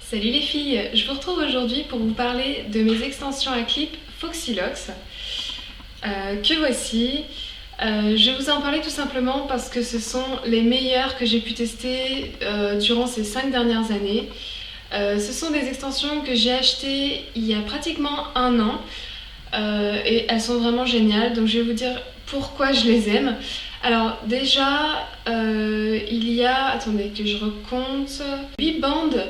Salut les filles, je vous retrouve aujourd'hui pour vous parler de mes extensions à clip Foxylox que voici. Je vais vous en parler tout simplement parce que ce sont les meilleures que j'ai pu tester durant ces 5 dernières années. Ce sont des extensions que j'ai achetées il y a pratiquement un an et elles sont vraiment géniales, donc je vais vous dire pourquoi je les aime. Alors déjà, il y a, attendez que je recompte, 8 bandes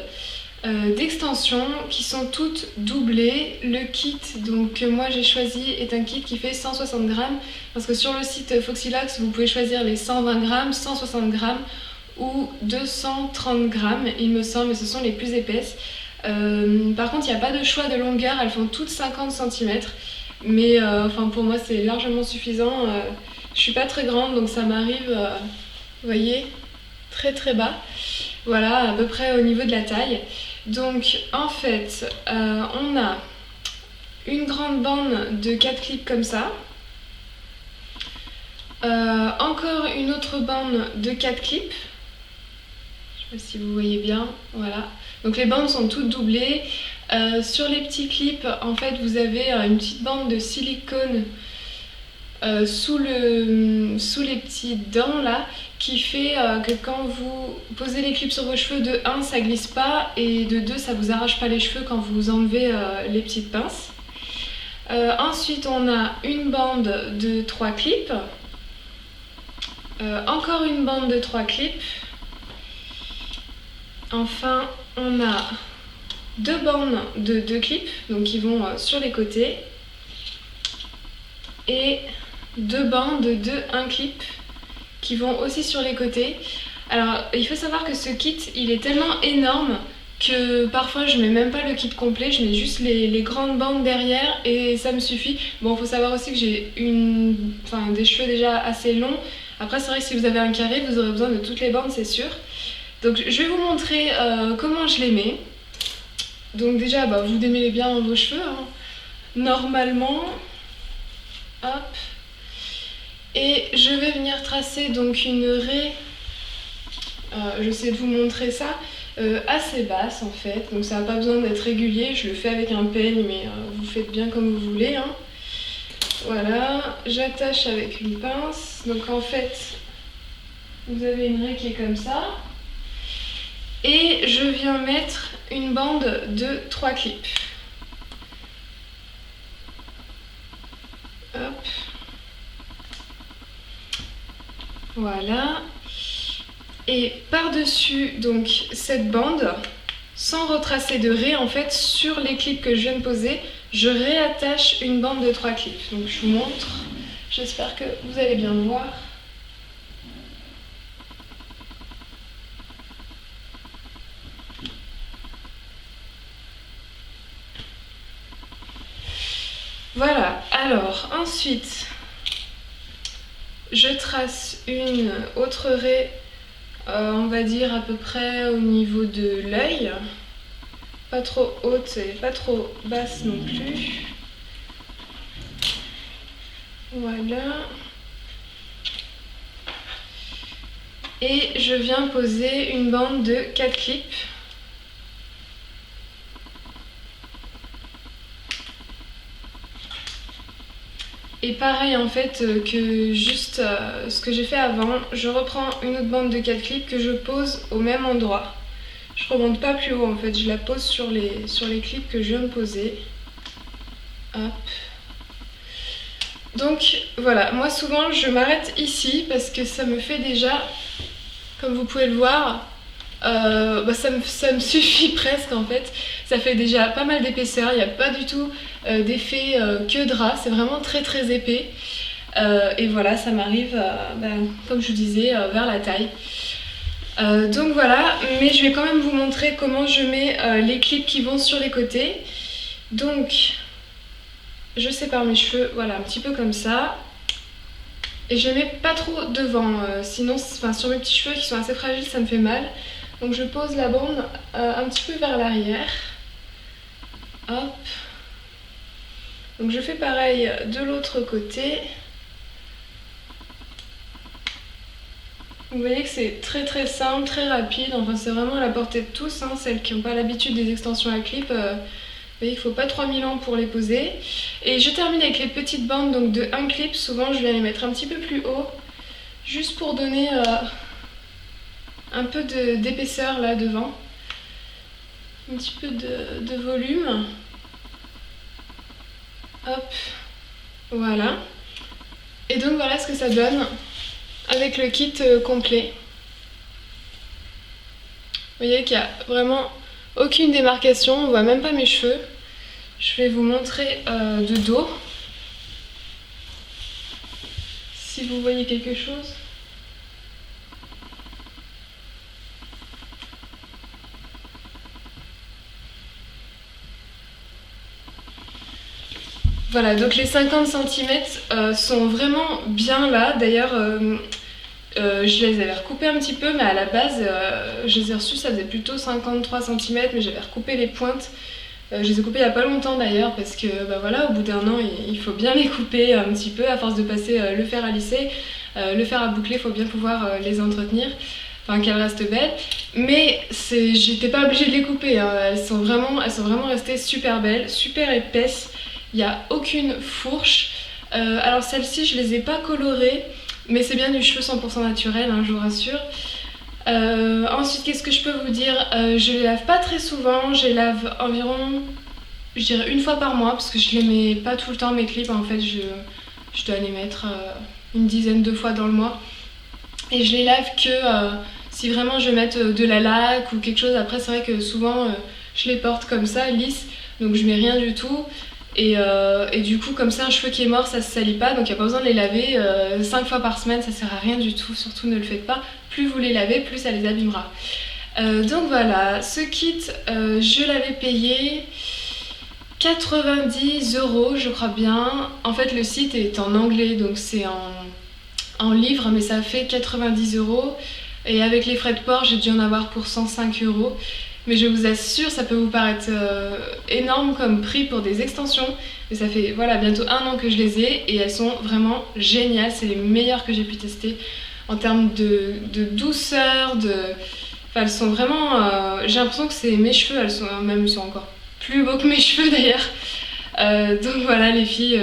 d'extensions qui sont toutes doublées. Le kit donc, que moi j'ai choisi est un kit qui fait 160 grammes parce que sur le site Foxylox vous pouvez choisir les 120 grammes, 160 grammes ou 230 grammes il me semble, mais ce sont les plus épaisses. Par contre il n'y a pas de choix de longueur, elles font toutes 50 cm mais enfin pour moi c'est largement suffisant. Je suis pas très grande donc ça m'arrive, vous voyez, très très bas. Voilà, à peu près au niveau de la taille. Donc en fait, on a une grande bande de 4 clips comme ça. Encore une autre bande de 4 clips. Je sais pas si vous voyez bien, voilà. Donc les bandes sont toutes doublées. Sur les petits clips, en fait, vous avez une petite bande de silicone sous les petites dents là, qui fait que quand vous posez les clips sur vos cheveux, de 1 ça glisse pas et de 2 ça vous arrache pas les cheveux quand vous enlevez les petites pinces. Ensuite on a une bande de 3 clips, encore une bande de 3 clips, enfin on a 2 bandes de 2 clips donc qui vont sur les côtés et 2 bandes de 1 clip qui vont aussi sur les côtés. Alors il faut savoir que ce kit il est tellement énorme que parfois je mets même pas le kit complet, je mets juste les grandes bandes derrière et ça me suffit. Bon, il faut savoir aussi que j'ai des cheveux déjà assez longs. Après c'est vrai que si vous avez un carré vous aurez besoin de toutes les bandes, c'est sûr. Donc je vais vous montrer comment je les mets. Donc déjà vous démêlez bien vos cheveux hein. Normalement, hop. Et je vais venir tracer donc une raie, j'essaie de vous montrer ça, assez basse en fait, donc ça n'a pas besoin d'être régulier, je le fais avec un peigne mais vous faites bien comme vous voulez hein. Voilà, j'attache avec une pince, donc en fait vous avez une raie qui est comme ça, et je viens mettre une bande de 3 clips. Hop. Voilà, et par-dessus donc cette bande, sans retracer de raie en fait, sur les clips que je viens de poser, je réattache une bande de 3 clips. Donc je vous montre, j'espère que vous allez bien voir. Voilà, alors ensuite je trace une autre raie, on va dire à peu près au niveau de l'œil, pas trop haute et pas trop basse non plus. Voilà. Et je viens poser une bande de 4 clips. Et pareil en fait que juste ce que j'ai fait avant, je reprends une autre bande de 4 clips que je pose au même endroit. Je remonte pas plus haut en fait, je la pose sur les clips que je viens de poser. Hop. Donc voilà, moi souvent je m'arrête ici parce que ça me fait déjà, comme vous pouvez le voir, ça me suffit presque en fait. Ça fait déjà pas mal d'épaisseur, il n'y a pas du tout d'effet queue drap, c'est vraiment très très épais. Et voilà, ça m'arrive, comme je vous disais, vers la taille. Donc voilà, mais je vais quand même vous montrer comment je mets les clips qui vont sur les côtés. Donc je sépare mes cheveux, voilà, un petit peu comme ça. Et je les mets pas trop devant, sinon sur mes petits cheveux qui sont assez fragiles ça me fait mal. Donc je pose la bande un petit peu vers l'arrière. Hop. Donc je fais pareil de l'autre côté. Vous voyez que c'est très simple, très rapide, enfin c'est vraiment à la portée de tous, hein. Celles qui n'ont pas l'habitude des extensions à clip, vous voyez qu'il ne faut pas 3000 ans pour les poser. Et je termine avec les petites bandes donc de 1 clip, souvent je viens les mettre un petit peu plus haut, juste pour donner un peu d'épaisseur là devant, un petit peu de volume. Hop, voilà. Et donc voilà ce que ça donne avec le kit complet. Vous voyez qu'il n'y a vraiment aucune démarcation, on ne voit même pas mes cheveux. Je vais vous montrer de dos, si vous voyez quelque chose. Voilà, donc les 50 cm sont vraiment bien là. D'ailleurs, je les avais recoupés un petit peu, mais à la base, je les ai reçus, ça faisait plutôt 53 cm, mais j'avais recoupé les pointes. Je les ai coupées il n'y a pas longtemps d'ailleurs, parce que bah voilà, au bout d'1 an, il faut bien les couper un petit peu, à force de passer le fer à lisser, le fer à boucler, il faut bien pouvoir les entretenir, enfin qu'elles restent belles. Mais j'étais pas obligée de les couper, hein. Elles sont vraiment restées super belles, super épaisses, il n'y a aucune fourche. Alors celles-ci, je les ai pas colorées, mais c'est bien du cheveu 100% naturel, hein, je vous rassure. Ensuite, qu'est-ce que je peux vous dire, je les lave pas très souvent, je les lave environ, je dirais 1 fois par mois, parce que je les mets pas tout le temps mes clips, en fait je dois les mettre une dizaine de fois dans le mois. Et je les lave que si vraiment je vais mettre de la laque ou quelque chose. Après c'est vrai que souvent je les porte comme ça, lisses, donc je mets rien du tout. Et du coup comme ça un cheveu qui est mort ça se salit pas, donc il n'y a pas besoin de les laver 5 fois par semaine, ça sert à rien du tout, surtout ne le faites pas, plus vous les lavez plus ça les abîmera. Donc voilà, ce kit je l'avais payé 90 € je crois bien. En fait le site est en anglais donc c'est en livres, mais ça fait 90 €, et avec les frais de port j'ai dû en avoir pour 105 €. Mais je vous assure, ça peut vous paraître énorme comme prix pour des extensions, mais ça fait voilà, bientôt 1 an que je les ai et elles sont vraiment géniales, c'est les meilleures que j'ai pu tester en termes de douceur, enfin, elles sont vraiment, j'ai l'impression que c'est mes cheveux, elles sont encore plus beaux que mes cheveux d'ailleurs. Donc voilà les filles,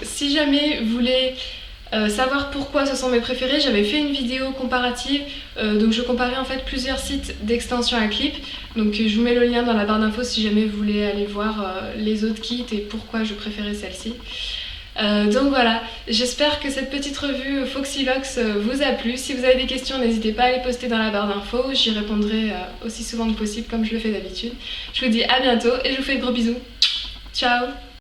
si jamais vous voulez savoir pourquoi ce sont mes préférés, j'avais fait une vidéo comparative, donc je comparais en fait plusieurs sites d'extension à clip, donc je vous mets le lien dans la barre d'infos si jamais vous voulez aller voir les autres kits et pourquoi je préférais celle-ci. Donc voilà, j'espère que cette petite revue Foxylox vous a plu. Si vous avez des questions, n'hésitez pas à les poster dans la barre d'infos, j'y répondrai aussi souvent que possible comme je le fais d'habitude. Je vous dis à bientôt et je vous fais de gros bisous. Ciao!